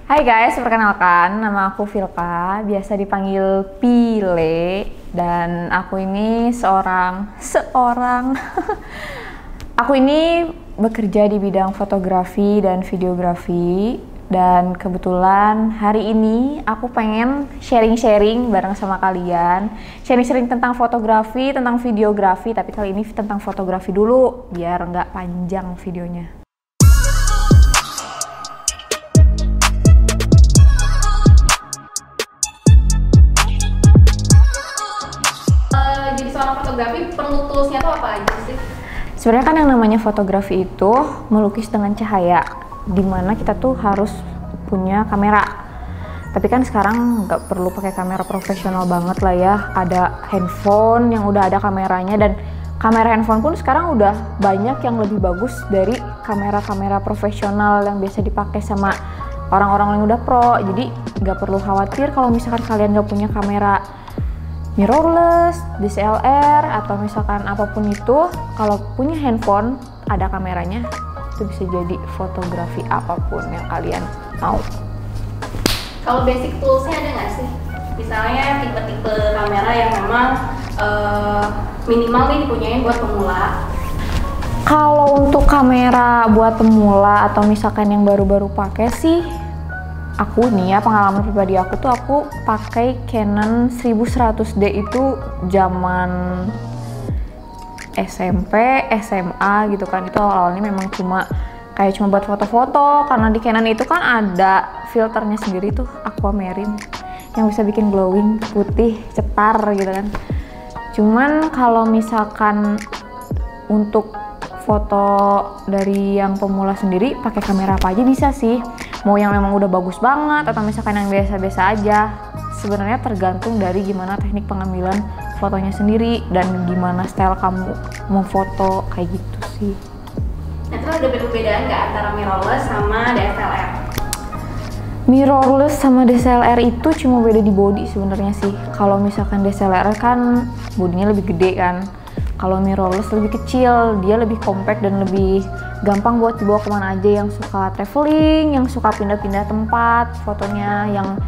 Hai guys, perkenalkan nama aku Vilka, biasa dipanggil Pile, dan aku ini seorang aku ini bekerja di bidang fotografi dan videografi, dan kebetulan hari ini aku pengen sharing-sharing bareng sama kalian, sharing-sharing tentang fotografi, tentang videografi, tapi kali ini tentang fotografi dulu biar nggak panjang videonya. Jadi seorang fotografi perlu toolsnya tuh apa aja sih? Sebenarnya kan yang namanya fotografi itu melukis dengan cahaya, dimana kita tuh harus punya kamera. Tapi kan sekarang nggak perlu pakai kamera profesional banget lah ya. Ada handphone yang udah ada kameranya, dan kamera handphone pun sekarang udah banyak yang lebih bagus dari kamera-kamera profesional yang biasa dipakai sama orang-orang yang udah pro. Jadi nggak perlu khawatir kalau misalkan kalian nggak punya kamera mirrorless, DSLR, atau misalkan apapun itu, kalau punya handphone ada kameranya, itu bisa jadi fotografi apapun yang kalian mau. Kalau basic toolsnya ada nggak sih? Misalnya tipe-tipe kamera yang memang minimal nih dipunyain buat pemula. Kalau untuk kamera buat pemula atau misalkan yang baru-baru pakai sih, aku nih ya, pengalaman pribadi aku tuh aku pakai Canon 1100D itu zaman SMP, SMA gitu kan. Itu awalnya memang cuma buat foto-foto, karena di Canon itu kan ada filternya sendiri tuh, aquamarine, yang bisa bikin glowing, putih, cetar gitu kan. Cuman kalau misalkan untuk foto dari yang pemula sendiri pakai kamera apa aja bisa sih. Mau yang memang udah bagus banget atau misalkan yang biasa-biasa aja. Sebenarnya tergantung dari gimana teknik pengambilan fotonya sendiri dan gimana style kamu mau foto, kayak gitu sih. Nah, terus ada perbedaan nggak antara mirrorless sama DSLR? Mirrorless sama DSLR itu cuma beda di body sebenarnya sih. Kalau misalkan DSLR kan bodinya lebih gede kan. Kalau mirrorless lebih kecil, dia lebih compact dan lebih gampang buat dibawa kemana aja. Yang suka traveling, yang suka pindah-pindah tempat fotonya, yang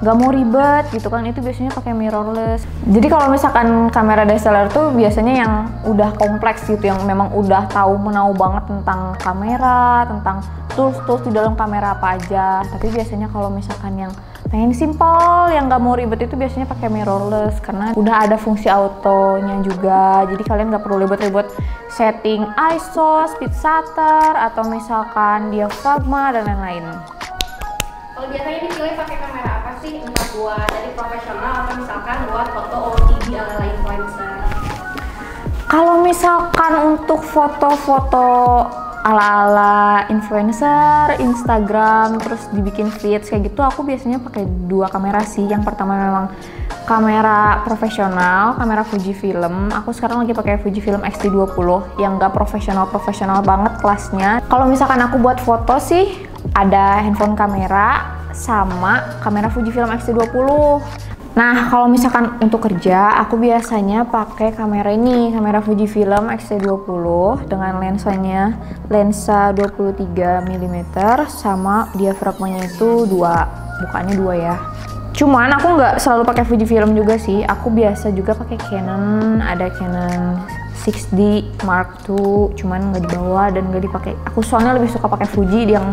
nggak mau ribet gitu kan, itu biasanya pakai mirrorless. Jadi kalau misalkan kamera DSLR tuh biasanya yang udah kompleks gitu, yang memang udah tahu menau banget tentang kamera, tentang tools di dalam kamera apa aja. Tapi biasanya kalau misalkan yang pengen simple, yang nggak mau ribet, itu biasanya pakai mirrorless karena udah ada fungsi autonya juga. Jadi kalian nggak perlu ribet-ribet setting ISO, speed shutter, atau misalkan diafragma dan lain-lain. Kalau biasanya dipilih pakai kamera apa sih? Entah buat dari profesional atau misalkan buat foto OOTD ala influencer. Kalau misalkan untuk foto-foto ala-ala influencer, Instagram, terus dibikin feeds kayak gitu, aku biasanya pakai dua kamera sih. Yang pertama memang kamera profesional, kamera Fujifilm. Aku sekarang lagi pakai Fujifilm X-T20 yang nggak profesional banget kelasnya. Kalau misalkan aku buat foto sih, ada handphone kamera sama kamera Fujifilm X-T20. Nah, kalau misalkan untuk kerja, aku biasanya pakai kamera ini, kamera Fujifilm X-T20 dengan lensanya lensa 23 mm sama diafragmanya itu bukannya 2 ya. Cuman aku nggak selalu pakai Fujifilm juga sih, aku biasa juga pakai Canon, ada Canon 6D Mark II, cuman nggak dibawa dan nggak dipakai. Aku soalnya lebih suka pakai Fuji yang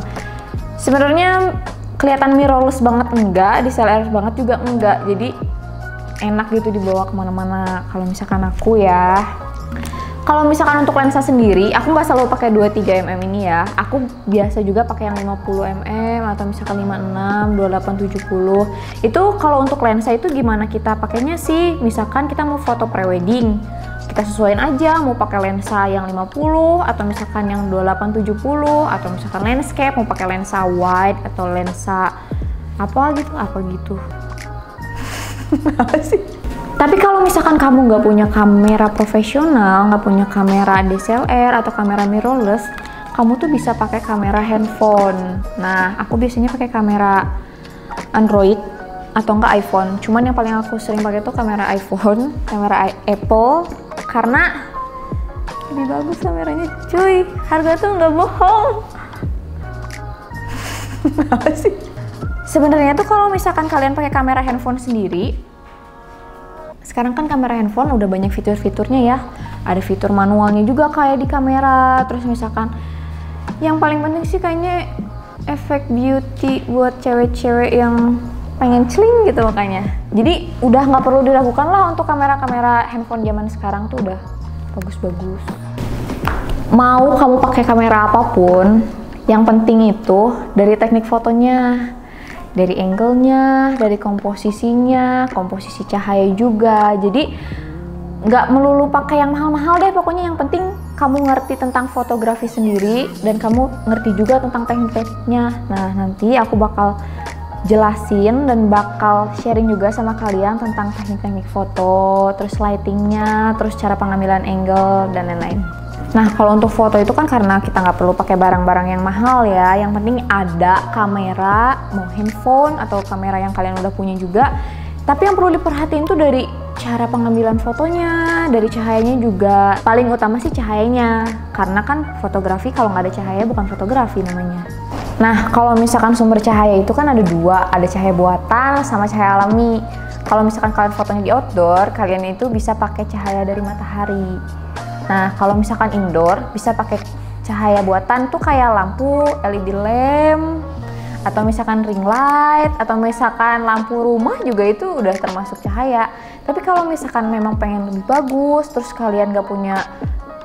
sebenarnya kelihatan mirrorless banget enggak, DSLR banget juga enggak, jadi enak gitu dibawa kemana-mana kalau misalkan aku ya. Kalau misalkan untuk lensa sendiri, aku nggak selalu pakai 23 mm ini ya, aku biasa juga pakai yang 50 mm atau misalkan 56, 28, 70. Itu kalau untuk lensa itu gimana kita pakainya sih, misalkan kita mau foto prewedding, kita sesuaiin aja mau pakai lensa yang 50 atau misalkan yang 28 70, atau misalkan landscape mau pakai lensa wide atau lensa apa gitu. Apa sih? Tapi kalau misalkan kamu nggak punya kamera profesional, nggak punya kamera DSLR atau kamera mirrorless, kamu tuh bisa pakai kamera handphone. Nah, aku biasanya pakai kamera Android atau enggak iPhone. Cuman yang paling aku sering pakai tuh kamera iPhone, kamera Apple, karena lebih bagus kameranya cuy. Harga tuh nggak bohong. Apa sih? Sebenarnya tuh kalau misalkan kalian pakai kamera handphone sendiri, sekarang kan kamera handphone udah banyak fitur-fiturnya ya. Ada fitur manualnya juga kayak di kamera. Terus misalkan yang paling penting sih kayaknya efek beauty buat cewek-cewek yang pengen celing gitu makanya. Jadi udah nggak perlu diragukan lah untuk kamera-kamera handphone zaman sekarang tuh udah bagus-bagus. Mau kamu pakai kamera apapun, yang penting itu dari teknik fotonya, dari angle-nya, dari komposisinya, komposisi cahaya juga. Jadi nggak melulu pakai yang mahal-mahal deh, pokoknya yang penting kamu ngerti tentang fotografi sendiri dan kamu ngerti juga tentang teknik-tekniknya. Nah, nanti aku bakal jelasin dan bakal sharing juga sama kalian tentang teknik-teknik foto, terus lightingnya, terus cara pengambilan angle dan lain-lain. Nah, kalau untuk foto itu kan karena kita nggak perlu pakai barang-barang yang mahal ya, yang penting ada kamera, mau handphone atau kamera yang kalian udah punya juga. Tapi yang perlu diperhatiin tuh dari cara pengambilan fotonya, dari cahayanya juga. Paling utama sih cahayanya, karena kan fotografi kalau nggak ada cahaya bukan fotografi namanya. Nah, kalau misalkan sumber cahaya itu kan ada dua, ada cahaya buatan sama cahaya alami. Kalau misalkan kalian fotonya di outdoor, kalian itu bisa pakai cahaya dari matahari. Nah, kalau misalkan indoor, bisa pakai cahaya buatan tuh kayak lampu LED lamp, atau misalkan ring light, atau misalkan lampu rumah juga itu udah termasuk cahaya. Tapi kalau misalkan memang pengen lebih bagus, terus kalian gak punya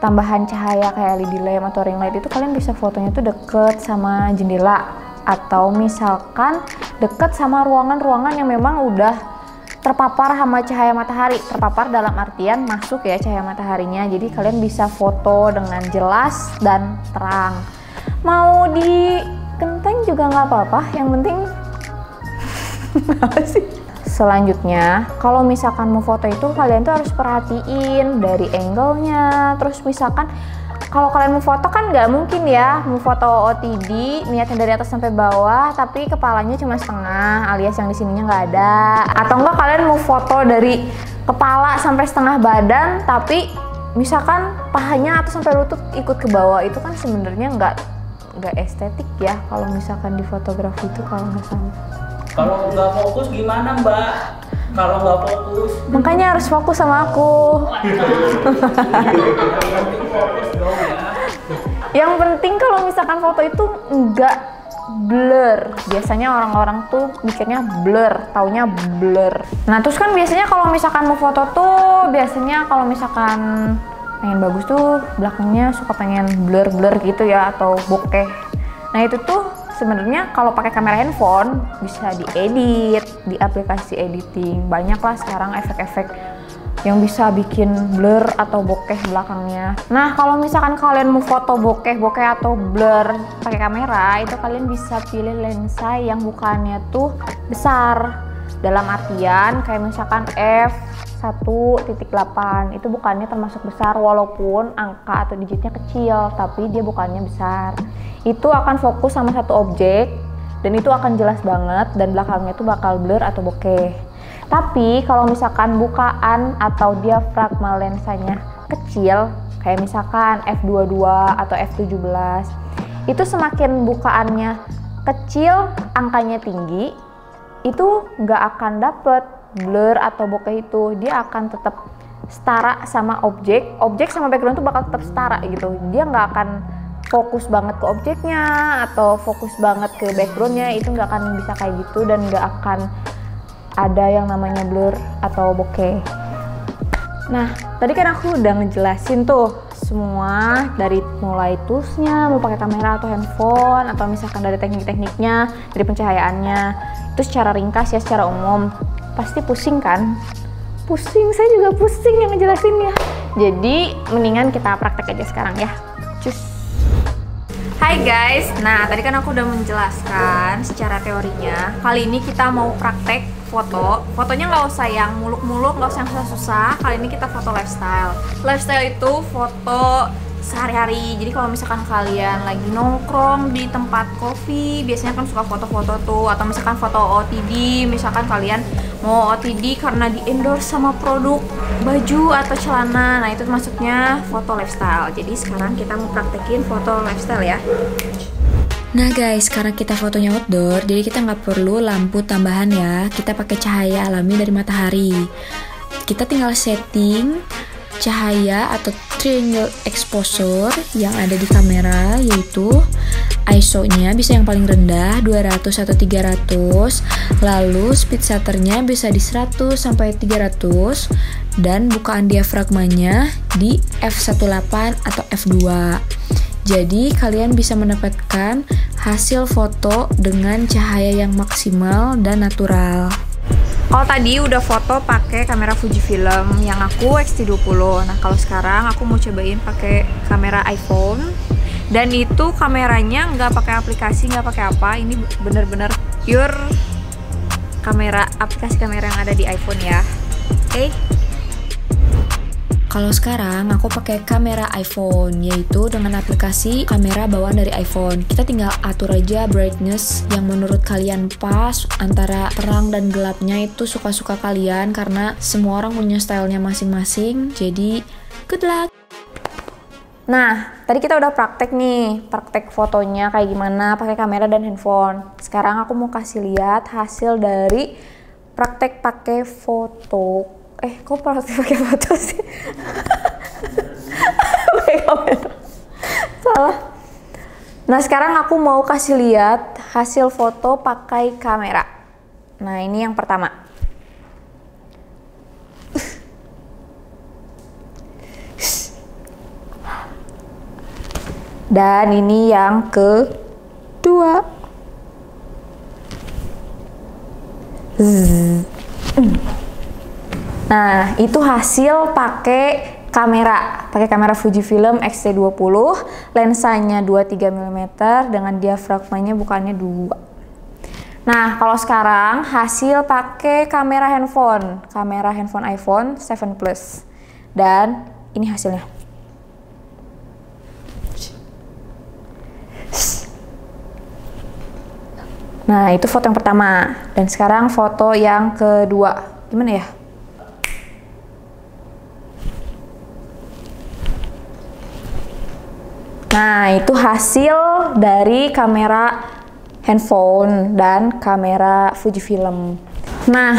tambahan cahaya kayak LED lamp atau ring light, itu kalian bisa fotonya tuh deket sama jendela, atau misalkan deket sama ruangan-ruangan yang memang udah terpapar sama cahaya matahari. Terpapar dalam artian masuk ya cahaya mataharinya, jadi kalian bisa foto dengan jelas dan terang. Mau di genteng juga nggak apa-apa, yang penting apa sih? Selanjutnya, kalau misalkan mau foto itu kalian tuh harus perhatiin dari angle-nya. Terus misalkan kalau kalian mau foto kan nggak mungkin ya mau foto OTD niatnya dari atas sampai bawah tapi kepalanya cuma setengah, alias yang di sininya nggak ada. Atau enggak kalian mau foto dari kepala sampai setengah badan tapi misalkan pahanya atau sampai lutut ikut ke bawah, itu kan sebenarnya nggak estetik ya kalau misalkan di fotografi itu, kalau nggak salah. Kalau nggak fokus gimana Mbak? Kalau nggak fokus? Makanya harus fokus sama aku. Yang penting kalau misalkan foto itu nggak blur. Biasanya orang-orang tuh mikirnya blur, taunya blur. Nah terus kan biasanya kalau misalkan mau foto tuh biasanya kalau misalkan pengen bagus tuh belakangnya suka pengen blur-blur gitu ya, atau bokeh. Nah itu tuh sebenarnya kalau pakai kamera handphone bisa diedit di aplikasi editing. Banyak lah sekarang efek-efek yang bisa bikin blur atau bokeh belakangnya. Nah kalau misalkan kalian mau foto bokeh atau blur pakai kamera, itu kalian bisa pilih lensa yang bukannya tuh besar. Dalam artian kayak misalkan f1.8 itu bukannya termasuk besar, walaupun angka atau digitnya kecil tapi dia bukannya besar. Itu akan fokus sama satu objek dan itu akan jelas banget dan belakangnya tuh bakal blur atau bokeh. Tapi kalau misalkan bukaan atau diafragma lensanya kecil kayak misalkan f22 atau f17, itu semakin bukaannya kecil, angkanya tinggi, itu nggak akan dapet blur atau bokeh itu. Dia akan tetap setara sama objek sama background tuh bakal tetap setara gitu. Dia nggak akan fokus banget ke objeknya atau fokus banget ke backgroundnya, itu nggak akan bisa kayak gitu dan nggak akan ada yang namanya blur atau bokeh. Nah tadi kan aku udah ngejelasin tuh semua dari mulai toolsnya, mau pakai kamera atau handphone, atau misalkan dari teknik-tekniknya, dari pencahayaannya. Itu secara ringkas ya, secara umum. Pasti pusing kan? Pusing, saya juga pusing yang ngejelasinnya. Jadi mendingan kita praktek aja sekarang ya. Cus. Hai guys, nah tadi kan aku udah menjelaskan secara teorinya. Kali ini kita mau praktek foto. Fotonya nggak usah yang muluk-muluk, nggak usah yang susah-susah. Kali ini kita foto lifestyle. Lifestyle itu foto sehari-hari. Jadi kalau misalkan kalian lagi nongkrong di tempat kopi, biasanya kan suka foto-foto tuh. Atau misalkan foto OTD, misalkan kalian mau OTD karena di endorse sama produk baju atau celana. Nah itu masuknya foto lifestyle. Jadi sekarang kita mau praktekin foto lifestyle ya. Nah guys, karena kita fotonya outdoor, jadi kita nggak perlu lampu tambahan ya. Kita pakai cahaya alami dari matahari. Kita tinggal setting cahaya atau triangle exposure yang ada di kamera, yaitu ISO-nya bisa yang paling rendah 200 atau 300, lalu speed shutternya bisa di 100 sampai 300, dan bukaan diafragmanya di f1.8 atau f2. Jadi kalian bisa mendapatkan hasil foto dengan cahaya yang maksimal dan natural. Kalau tadi udah foto pakai kamera Fujifilm yang aku X-T20. Nah, kalau sekarang aku mau cobain pakai kamera iPhone. Dan itu kameranya nggak pakai aplikasi, nggak pakai apa. Ini bener-bener pure kamera, aplikasi kamera yang ada di iPhone ya. Oke. Kalau sekarang aku pakai kamera iPhone, yaitu dengan aplikasi kamera bawaan dari iPhone. Kita tinggal atur aja brightness yang menurut kalian pas, antara terang dan gelapnya itu suka-suka kalian, karena semua orang punya stylenya masing-masing. Jadi good luck. Nah, tadi kita udah praktek nih, praktek fotonya kayak gimana pakai kamera dan handphone. Sekarang aku mau kasih lihat hasil dari praktek pakai foto. Kok praktek pakai foto sih? Pakai kamera. Salah. Nah, sekarang aku mau kasih lihat hasil foto pakai kamera. Nah, ini yang pertama. Dan ini yang kedua. Nah, itu hasil pakai kamera Fujifilm X-T20, lensanya 23 mm dengan diafragmanya bukannya 2. Nah, kalau sekarang hasil pakai kamera handphone iPhone 7 Plus. Dan ini hasilnya. Nah, itu foto yang pertama. Dan sekarang foto yang kedua. Gimana ya? Nah, itu hasil dari kamera handphone dan kamera Fujifilm. Nah,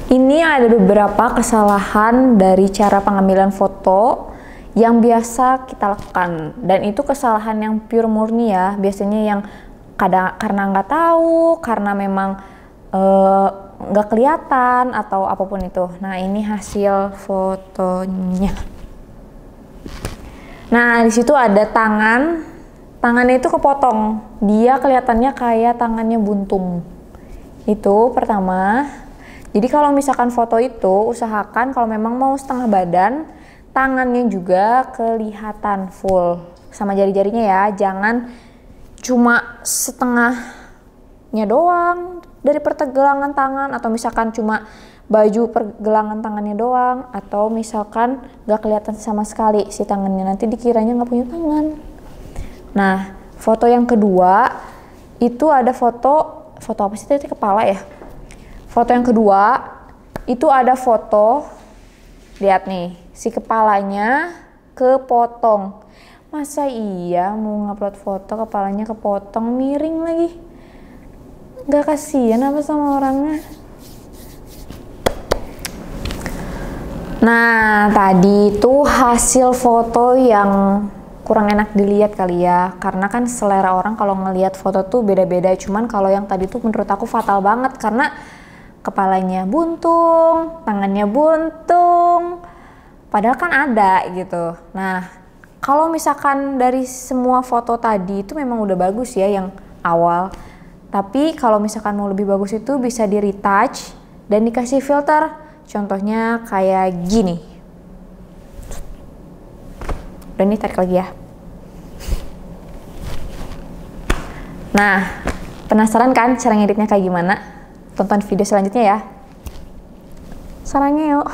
ini ada beberapa kesalahan dari cara pengambilan foto yang biasa kita lakukan. Dan itu kesalahan yang pure murni ya. Biasanya yang karena nggak tahu, karena memang nggak kelihatan atau apapun itu. Nah, ini hasil fotonya. Nah, di situ ada tangannya itu kepotong, dia kelihatannya kayak tangannya buntung. Itu pertama. Jadi kalau misalkan foto itu, usahakan kalau memang mau setengah badan, tangannya juga kelihatan full sama jari-jarinya ya, jangan cuma setengahnya doang dari pergelangan tangan, atau misalkan cuma baju pergelangan tangannya doang, atau misalkan gak kelihatan sama sekali si tangannya, nanti dikiranya gak punya tangan. Nah, foto yang kedua itu ada foto apa sih tadi, kepala ya. Foto yang kedua itu ada foto, lihat nih, si kepalanya kepotong. Masa iya mau ngupload foto kepalanya kepotong, miring lagi? Gak kasihan apa sama orangnya? Nah, tadi itu hasil foto yang kurang enak dilihat kali ya, karena kan selera orang kalau ngelihat foto tuh beda-beda. Cuman kalau yang tadi tuh menurut aku fatal banget, karena kepalanya buntung, tangannya buntung, padahal kan ada gitu. Nah, kalau misalkan dari semua foto tadi itu memang udah bagus ya yang awal, tapi kalau misalkan mau lebih bagus itu bisa di retouch dan dikasih filter. Contohnya kayak gini. Dan ini tarik lagi ya. Nah, penasaran kan cara ngeditnya kayak gimana? Tonton video selanjutnya ya. Sarangnya yuk.